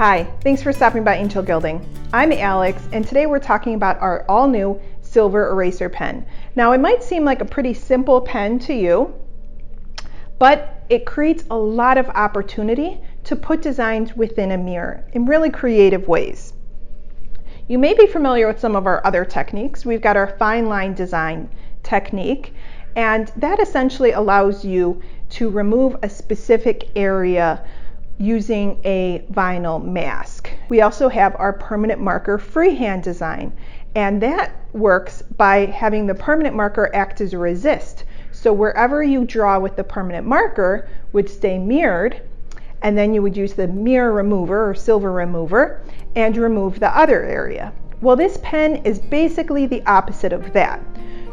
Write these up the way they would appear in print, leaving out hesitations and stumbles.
Hi, thanks for stopping by Angel Gilding. I'm Alex, and today we're talking about our all-new silver eraser pen. Now, it might seem like a pretty simple pen to you, but it creates a lot of opportunity to put designs within a mirror in really creative ways. You may be familiar with some of our other techniques. We've got our fine line design technique, and that essentially allows you to remove a specific area using a vinyl mask. We also have our permanent marker freehand design, and that works by having the permanent marker act as a resist. So wherever you draw with the permanent marker would stay mirrored, and then you would use the mirror remover or silver remover and remove the other area. Well, this pen is basically the opposite of that.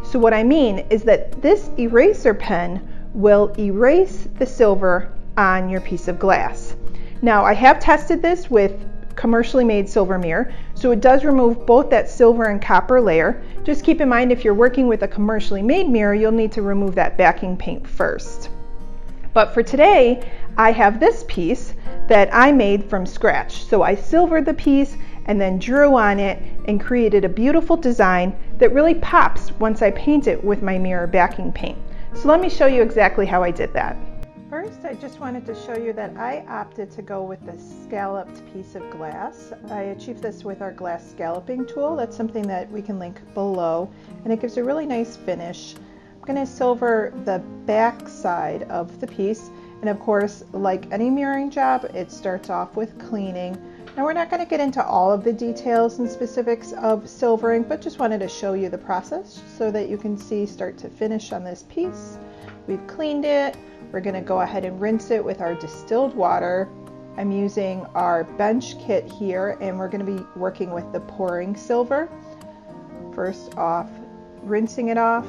So what I mean is that this eraser pen will erase the silver on your piece of glass. Now, I have tested this with commercially made silver mirror, so it does remove both that silver and copper layer. Just keep in mind, if you're working with a commercially made mirror, you'll need to remove that backing paint first. But for today, I have this piece that I made from scratch. So I silvered the piece and then drew on it and created a beautiful design that really pops once I paint it with my mirror backing paint. So let me show you exactly how I did that. First, I just wanted to show you that I opted to go with the scalloped piece of glass. I achieved this with our glass scalloping tool. That's something that we can link below, and it gives a really nice finish. I'm going to silver the back side of the piece, and of course, like any mirroring job, it starts off with cleaning. Now, we're not going to get into all of the details and specifics of silvering, but just wanted to show you the process so that you can see start to finish on this piece. We've cleaned it. We're going to go ahead and rinse it with our distilled water. I'm using our bench kit here, and we're going to be working with the pouring silver. First off, rinsing it off.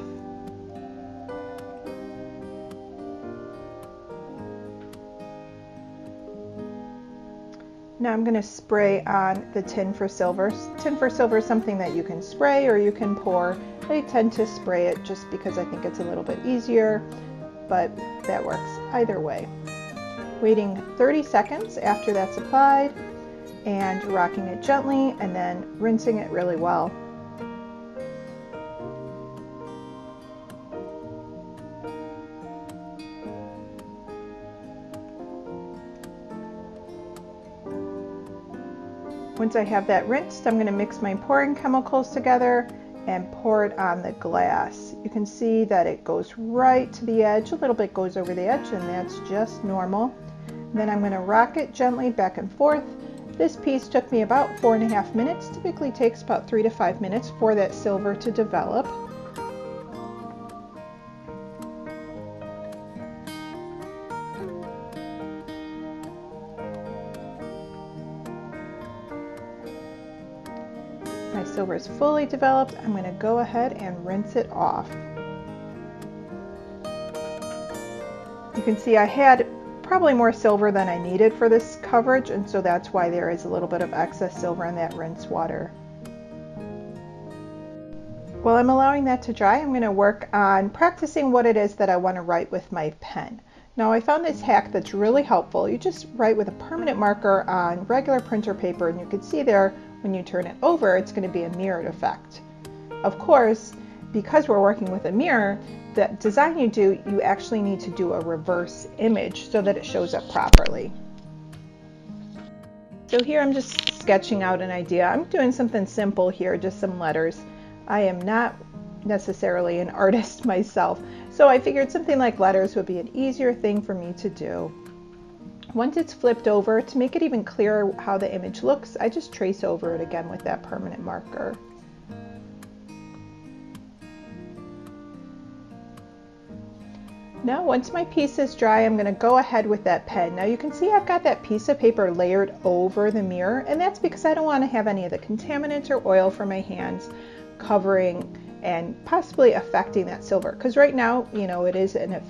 Now I'm going to spray on the tin for silver. Tin for silver is something that you can spray or you can pour. I tend to spray it just because I think it's a little bit easier, but that works either way. Waiting 30 seconds after that's applied and rocking it gently and then rinsing it really well. Once I have that rinsed, I'm going to mix my pouring chemicals together and pour it on the glass. You can see that it goes right to the edge. A little bit goes over the edge, and that's just normal. And then I'm going to rock it gently back and forth. This piece took me about 4.5 minutes. Typically takes about 3 to 5 minutes for that silver to develop. My silver is fully developed. I'm going to go ahead and rinse it off. You can see I had probably more silver than I needed for this coverage, and so that's why there is a little bit of excess silver in that rinse water. While I'm allowing that to dry, I'm going to work on practicing what it is that I want to write with my pen. Now, I found this hack that's really helpful. You just write with a permanent marker on regular printer paper, and you can see there when you turn it over, it's going to be a mirrored effect. Of course, because we're working with a mirror, the design you do, you actually need to do a reverse image so that it shows up properly. So here I'm just sketching out an idea. I'm doing something simple here, just some letters. I am not necessarily an artist myself, so I figured something like letters would be an easier thing for me to do. Once it's flipped over, to make it even clearer how the image looks, I just trace over it again with that permanent marker. Now, once my piece is dry, I'm going to go ahead with that pen. Now you can see I've got that piece of paper layered over the mirror, and that's because I don't want to have any of the contaminants or oil from my hands covering and possibly affecting that silver. Because right now, you know, it is an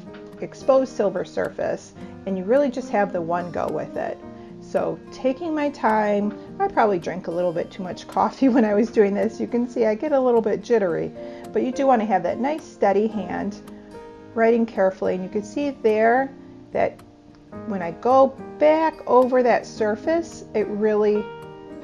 exposed silver surface, and you really just have the one go with it. So taking my time, I probably drank a little bit too much coffee when I was doing this. You can see I get a little bit jittery, but you do want to have that nice steady hand, writing carefully. And you can see there that when I go back over that surface, it really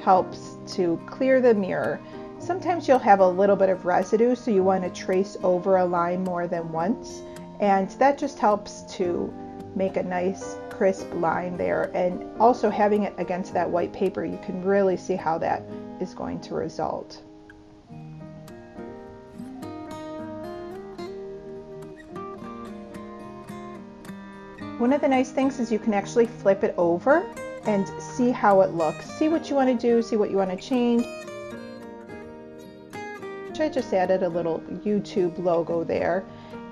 helps to clear the mirror. Sometimes you'll have a little bit of residue, so you want to trace over a line more than once, and that just helps to make a nice crisp line there. And also having it against that white paper, you can really see how that is going to result. One of the nice things is you can actually flip it over and see how it looks. See what you want to do, see what you want to change. I just added a little YouTube logo there,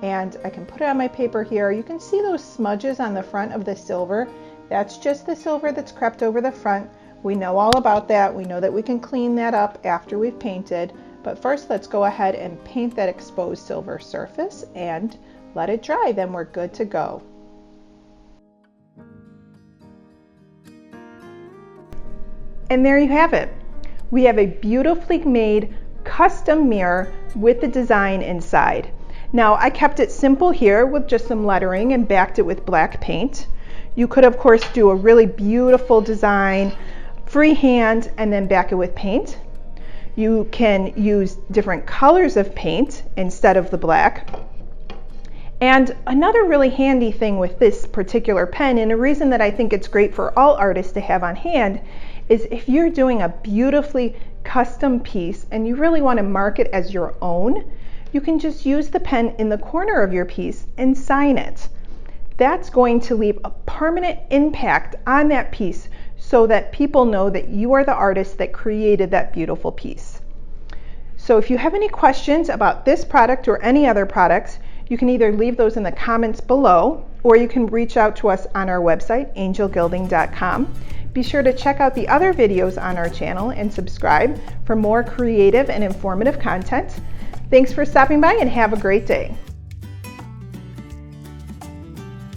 and I can put it on my paper here. You can see those smudges on the front of the silver. That's just the silver that's crept over the front. We know all about that. We know that we can clean that up after we've painted. But first, let's go ahead and paint that exposed silver surface and let it dry. Then we're good to go. And there you have it. We have a beautifully made custom mirror with the design inside. Now, I kept it simple here with just some lettering and backed it with black paint. You could, of course, do a really beautiful design freehand and then back it with paint. You can use different colors of paint instead of the black. And another really handy thing with this particular pen, and a reason that I think it's great for all artists to have on hand, is if you're doing a beautifully custom piece and you really want to mark it as your own, you can just use the pen in the corner of your piece and sign it. That's going to leave a permanent impact on that piece so that people know that you are the artist that created that beautiful piece. So if you have any questions about this product or any other products, you can either leave those in the comments below, or you can reach out to us on our website, angelgilding.com. Be sure to check out the other videos on our channel and subscribe for more creative and informative content. Thanks for stopping by and have a great day.